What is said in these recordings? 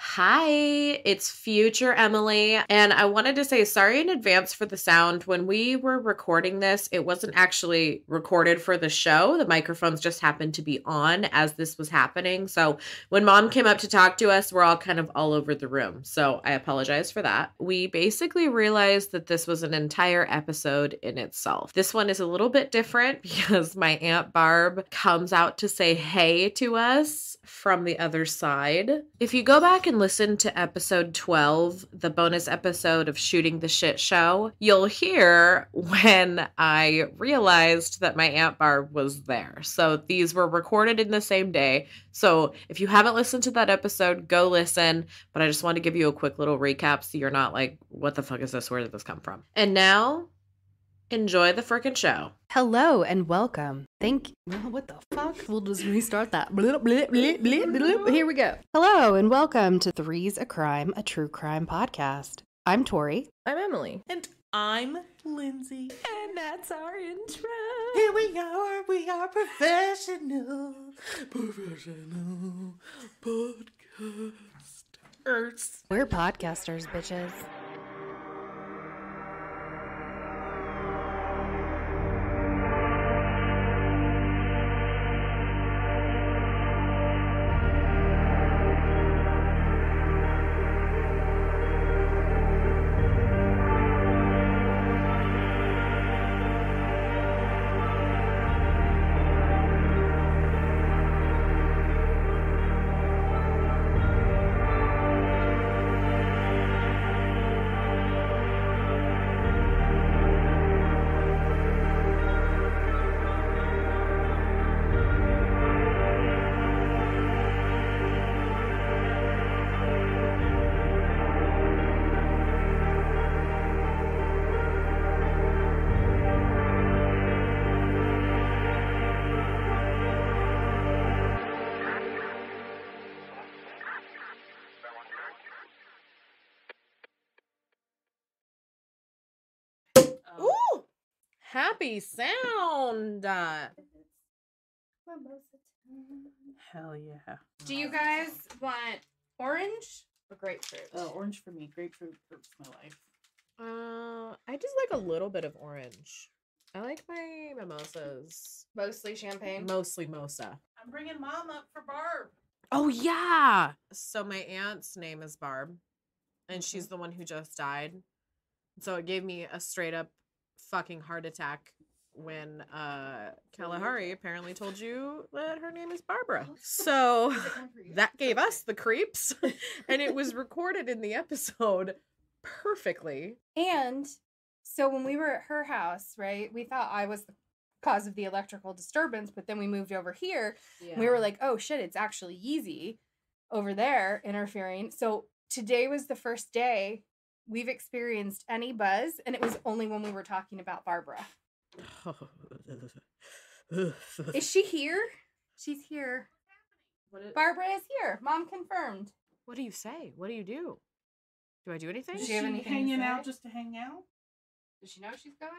Hi, it's future Emily, and I wanted to say sorry in advance for the sound. When we were recording this, it wasn't actually recorded for the show. The microphones just happened to be on as this was happening. So when mom came up to talk to us, we're all kind of all over the room. So I apologize for that. We basically realized that this was an entire episode in itself. This one is a little bit different because my Aunt Barb comes out to say hey to us from the other side. If you go back and listen to episode 12, the bonus episode of Shooting the Shit Show, you'll hear when I realized that my Aunt Barb was there. So these were recorded in the same day. So if you haven't listened to that episode, go listen. But I just want to give you a quick little recap so you're not like, what the fuck is this? Where did this come from? And now, enjoy the frickin' show. Hello and welcome. What the fuck? We'll just restart that. Blip, blip, blip, blip, blip. Here we go. Hello and welcome to Three's a Crime, a true crime podcast. I'm Tori. I'm Emily. And I'm Lindsey. And that's our intro. Here we are professional podcasters. We're podcasters, bitches. Ooh! Happy sound! Hell yeah. Do you guys want orange or grapefruit? Orange for me. Grapefruit hurts my life. I just like a little bit of orange. I like my mimosas. Mostly champagne. Mostly mosa. I'm bringing mom up for Barb. Oh, yeah! So my aunt's name is Barb, and she's the one who just died. So it gave me a straight up fucking heart attack when Kalahari apparently told you that her name is Barbara. So that gave us the creeps, and it was recorded in the episode perfectly. And so when we were at her house, right, we thought I was the cause of the electrical disturbance, but then we moved over here. Yeah. We were like, oh shit, it's actually Yeezy over there interfering. So today was the first day we've experienced any buzz, and it was only when we were talking about Barbara. Is she here? She's here. Barbara is here. Mom confirmed. What do you say? What do you do? Do I do anything? Does she have anything to hanging say? out just to hang out? Does she know she's going?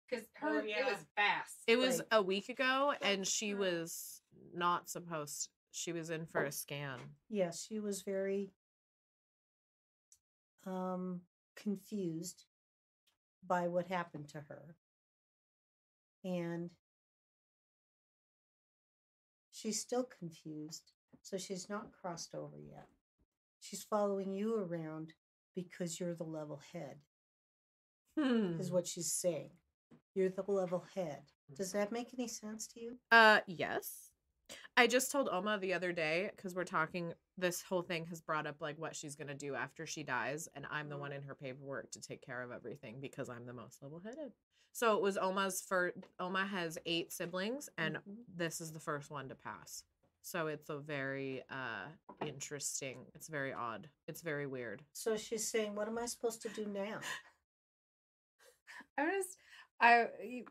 Because Oh, yeah. it was fast. It was Like, a week ago, and she was not supposed. She was in for a scan. Yes, she was very confused by what happened to her. And she's still confused, so she's not crossed over yet. She's following you around because you're the level head, is what she's saying. You're the level head. Does that make any sense to you? Yes. I just told Oma the other day, because we're talking, this whole thing has brought up like what she's gonna do after she dies, and I'm the one in her paperwork to take care of everything because I'm the most level-headed. So it was Oma has 8 siblings, and this is the first one to pass. So it's a very interesting, it's very odd. It's very weird. So she's saying, what am I supposed to do now?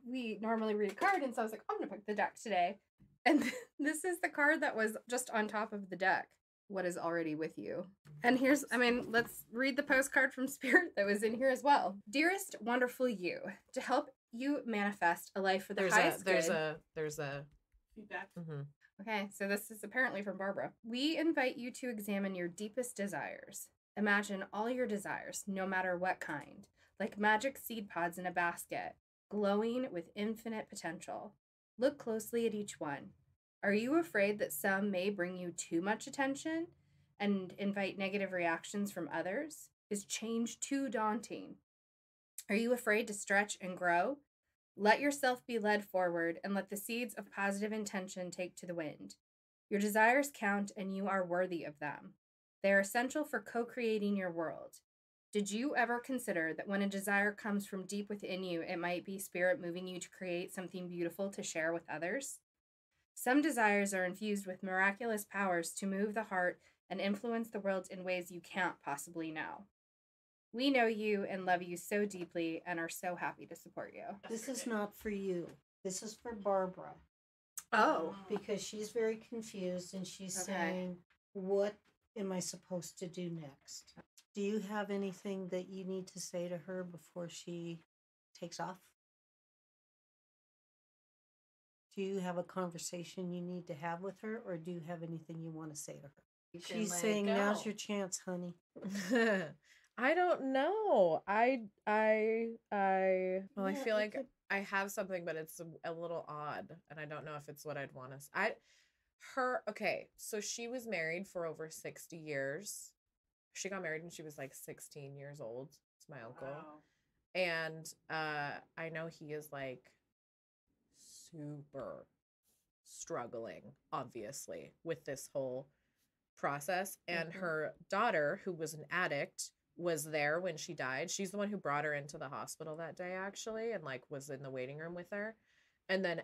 we normally read a card, and so I was like, I'm gonna pick the deck today. And this is the card that was just on top of the deck. What is already with you? And let's read the postcard from Spirit that was in here as well. Dearest, wonderful you, to help you manifest a life for the highest good. There's a Feedback. Okay, so this is apparently from Barbara. We invite you to examine your deepest desires. Imagine all your desires, no matter what kind, like magic seed pods in a basket, glowing with infinite potential. Look closely at each one. Are you afraid that some may bring you too much attention and invite negative reactions from others? Is change too daunting? Are you afraid to stretch and grow? Let yourself be led forward and let the seeds of positive intention take to the wind. Your desires count and you are worthy of them. They are essential for co-creating your world. Did you ever consider that when a desire comes from deep within you, it might be spirit moving you to create something beautiful to share with others? Some desires are infused with miraculous powers to move the heart and influence the world in ways you can't possibly know. We know you and love you so deeply and are so happy to support you. This is not for you. This is for Barbara. Oh. Because she's very confused and she's saying, what am I supposed to do next? Do you have anything that you need to say to her before she takes off? Do you have a conversation you need to have with her, or do you have anything you want to say to her? She's saying, now's your chance, honey. I don't know. Well, I feel like I have something, but it's a little odd, and I don't know if it's what I'd want to. Okay, so she was married for over 60 years. She got married when she was like 16 years old. It's my uncle. Wow. And I know he is like super struggling, obviously, with this whole process. And her daughter, who was an addict, was there when she died. She's the one who brought her into the hospital that day, actually, and like was in the waiting room with her. And then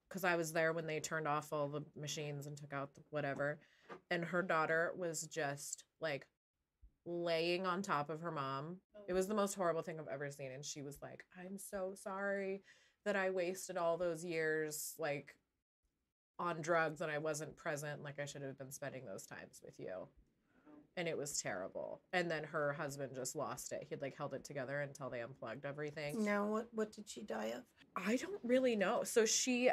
because I was there when they turned off all the machines and took out whatever, and her daughter was just like laying on top of her mom. It was the most horrible thing I've ever seen. And she was like, I'm so sorry that I wasted all those years like on drugs and I wasn't present. Like I should have been spending those times with you. And it was terrible. And then her husband just lost it. He'd like held it together until they unplugged everything. Now, what did she die of? I don't really know. So she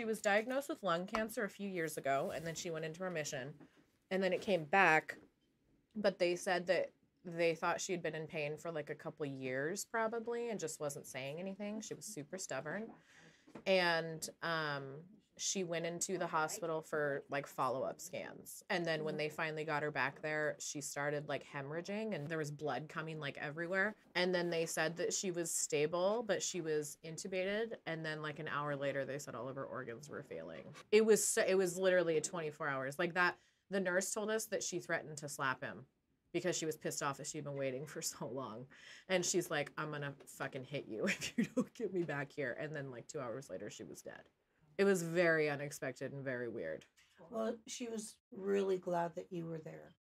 was diagnosed with lung cancer a few years ago, and then she went into remission, and then it came back. But they said that they thought she'd been in pain for like a couple of years probably and just wasn't saying anything. She was super stubborn. And she went into the hospital for like follow-up scans. And then when they finally got her back there, she started like hemorrhaging and there was blood coming like everywhere. And then they said that she was stable, but she was intubated. And then like an hour later, they said all of her organs were failing. It was literally 24 hours like that. The nurse told us that she threatened to slap him because she was pissed off that she'd been waiting for so long. And she's like, I'm going to fucking hit you if you don't get me back here. And then like 2 hours later, she was dead. It was very unexpected and very weird. Well, she was really glad that you were there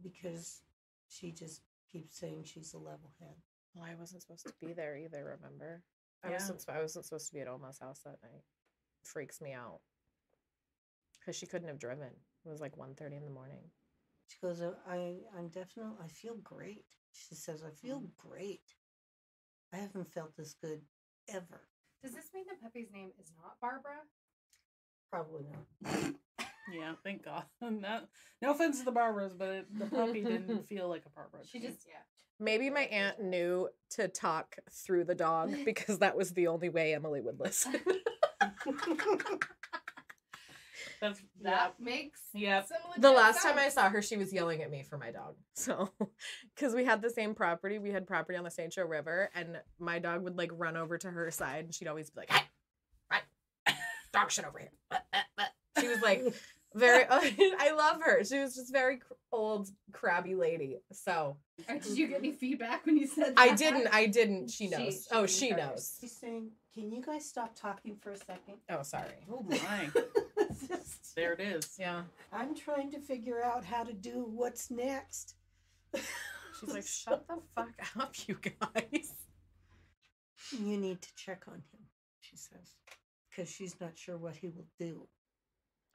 because she just keeps saying she's a level head. Well, I wasn't supposed to be there either, remember? Yeah. I wasn't supposed to be at Oma's house that night. It freaks me out. Because she couldn't have driven. It was like 1:30 in the morning. She goes, I feel great. She says, I feel great. I haven't felt this good ever. Does this mean the puppy's name is not Barbara? Probably not. Yeah, thank God. No offense to the Barbaras, but the puppy didn't feel like a Barbara. She just, yeah. Maybe my aunt knew to talk through the dog because that was the only way Emily would listen. That makes Yep. some legit The last time I sense. saw her, she was yelling at me for my dog. So, because we had the same property, we had property on the St. Joe River, and my dog would like run over to her side, and she'd always be like, "Hey, right, dog shit over here." She was like very. I love her. She was just very old, crabby lady. So, Did you get any feedback when you said that? I didn't. She knows. She knows. She's saying, can you guys stop talking for a second? Oh, sorry. Oh my. There it is. Yeah. I'm trying to figure out how to do what's next. She's like, shut the fuck up, you guys. You need to check on him, she says, because she's not sure what he will do.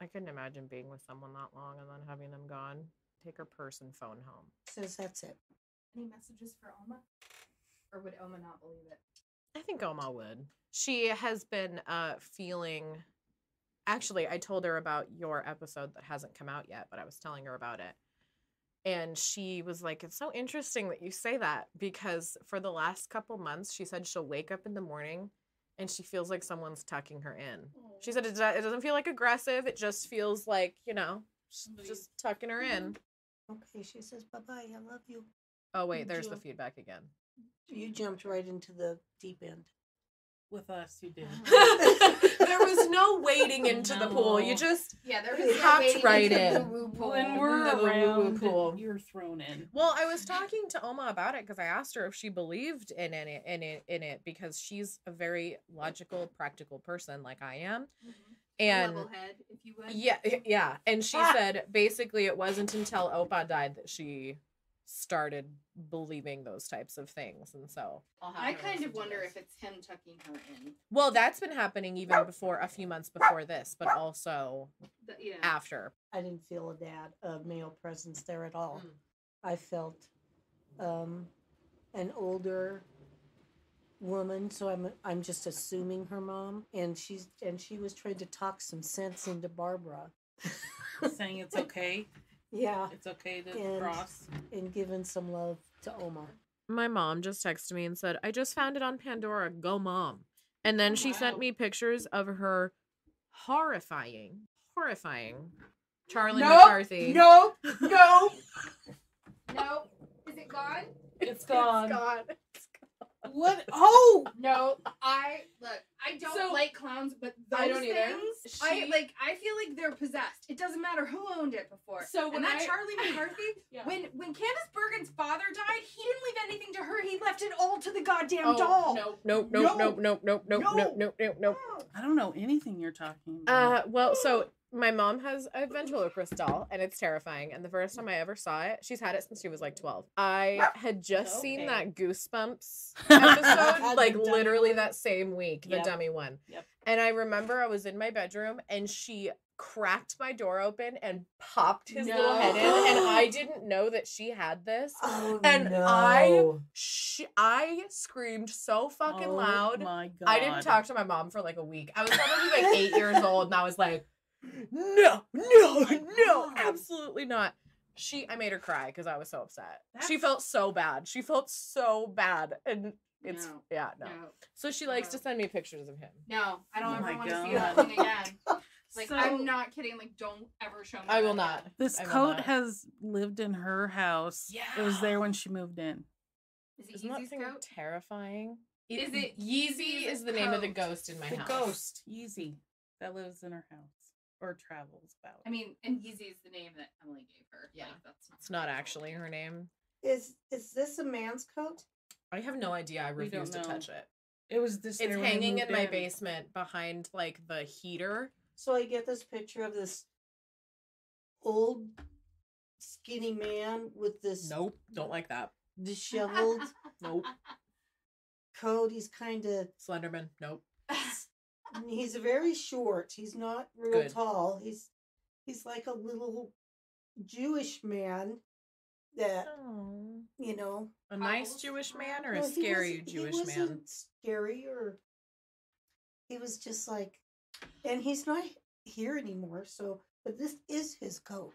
I couldn't imagine being with someone that long and then having them gone. Take her purse and phone home. Says that's it. Any messages for Oma? Or would Oma not believe it? I think Oma would. She has been feeling actually, I told her about your episode that hasn't come out yet, but I was telling her about it. And she was like, it's so interesting that you say that, because for the last couple months, she said she'll wake up in the morning and she feels like someone's tucking her in. She said it doesn't feel like aggressive. It just feels like, just tucking her in. Okay, she says, bye-bye, I love you. Oh, wait, there's the feedback again. You jumped right into the deep end. With us, you did. There was no wading into the pool. You just there was hopped right in. When we're The around, pool. you're thrown in. Well, I was talking to Oma about it because I asked her if she believed in it because she's a very logical, practical person like I am. And level head, if you would. Yeah. And she said basically it wasn't until Opa died that she started believing those types of things. And so I kind of wonder if it's him tucking her in. well, that's been happening even before, a few months before this, but also after. I didn't feel a male presence there at all. I felt an older woman, so I'm just assuming her mom, and she was trying to talk some sense into Barbara. Saying it's okay. Yeah. It's okay to cross. And giving some love to Oma. My mom just texted me and said, I just found it on Pandora. Go, Mom. And then she sent me pictures of her horrifying Charlie McCarthy. No. Is it gone? It's gone. It's gone. What? Oh! No, I don't like clowns, but those I don't either. things, I feel like they're possessed. It doesn't matter who owned it before. So when Charlie McCarthy, when Candace Bergen's father died, he didn't leave anything to her. He left it all to the goddamn doll. No. I don't know anything you're talking about. Well, so my mom has a ventriloquist doll, and it's terrifying. And the first time I ever saw it, she's had it since she was like 12. I had just seen that Goosebumps episode, like literally that same week, the dummy one. Yep. And I remember I was in my bedroom, and she cracked my door open and popped his little head in, and I didn't know that she had this. Oh, and no. I screamed so fucking loud. My God. I didn't talk to my mom for like a week. I was probably like 8 years old, and I was like, no, absolutely not. I made her cry because I was so upset. She felt so bad. And it's no. So she likes to send me pictures of him. No, I don't ever want to see God. that thing again. Like, I'm not kidding. Like, don't ever show me I will that not. again. This coat has lived in her house. Yeah. It was there when she moved in. Is it Isn't that Yeezy's thing coat? terrifying? Is it Yeezy is the name of the ghost in my The house. ghost, Yeezy, that lives in her house or travels about. I mean, and Yeezy is the name that Emily gave her. Yeah. Like, that's not It's not actually her name. Is this a man's coat? I have no idea. I We refuse to don't know. touch it. It was this. It's hanging in my basement behind like the heater. So I get this picture of this old skinny man with this Nope, don't like that. disheveled Nope. coat. He's kind of Slenderman. Nope. he's very short. He's not real Good. tall. He's like a little Jewish man that A nice Jewish man or a Well, he scary wasn't- Jewish he man? wasn't scary, or he was just like, and he's not here anymore. So, but this is his coat.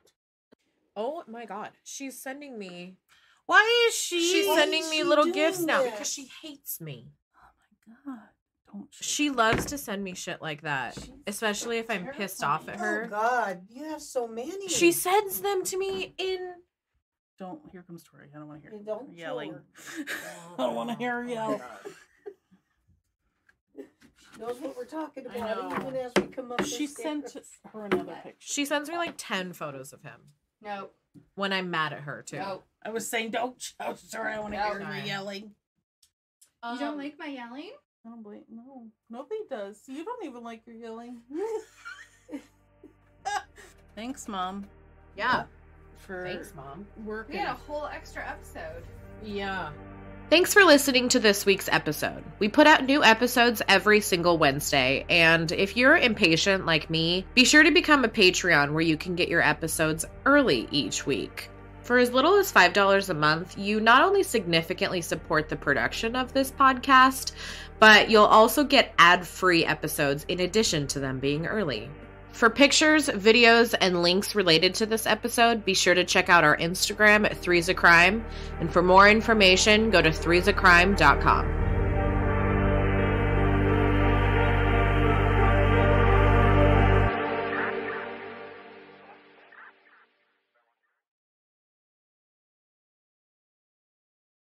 Oh my God, she's sending me. Why is she? She's Why sending is me she little doing gifts now this? because she hates me. Oh my God! Don't. She loves to send me shit like that, She's especially if I'm pissed off at her. Oh God, you have so many. She sends them to me in. Don't. Here comes Tori. I don't want to hear And don't her kill yelling. her. I don't want to hear her yell. She knows what we're talking I about, know. even as we come up. the She sent stairs. her another picture. She sends me like 10 photos of him No. when I'm mad at her too. No. I was saying, don't shout. Sorry, I want to No. hear her Sorry. yelling. You don't like my yelling? I don't blame. No, nobody does. You don't even like your yelling. Thanks, Mom. Yeah. For Thanks, Mom. working. We had a whole extra episode. Yeah. Thanks for listening to this week's episode. We put out new episodes every single Wednesday, and if you're impatient like me, be sure to become a Patreon where you can get your episodes early each week. For as little as $5 a month, you not only significantly support the production of this podcast, but you'll also get ad-free episodes in addition to them being early. For pictures, videos, and links related to this episode, be sure to check out our Instagram at threesacrime. And for more information, go to threesacrime.com.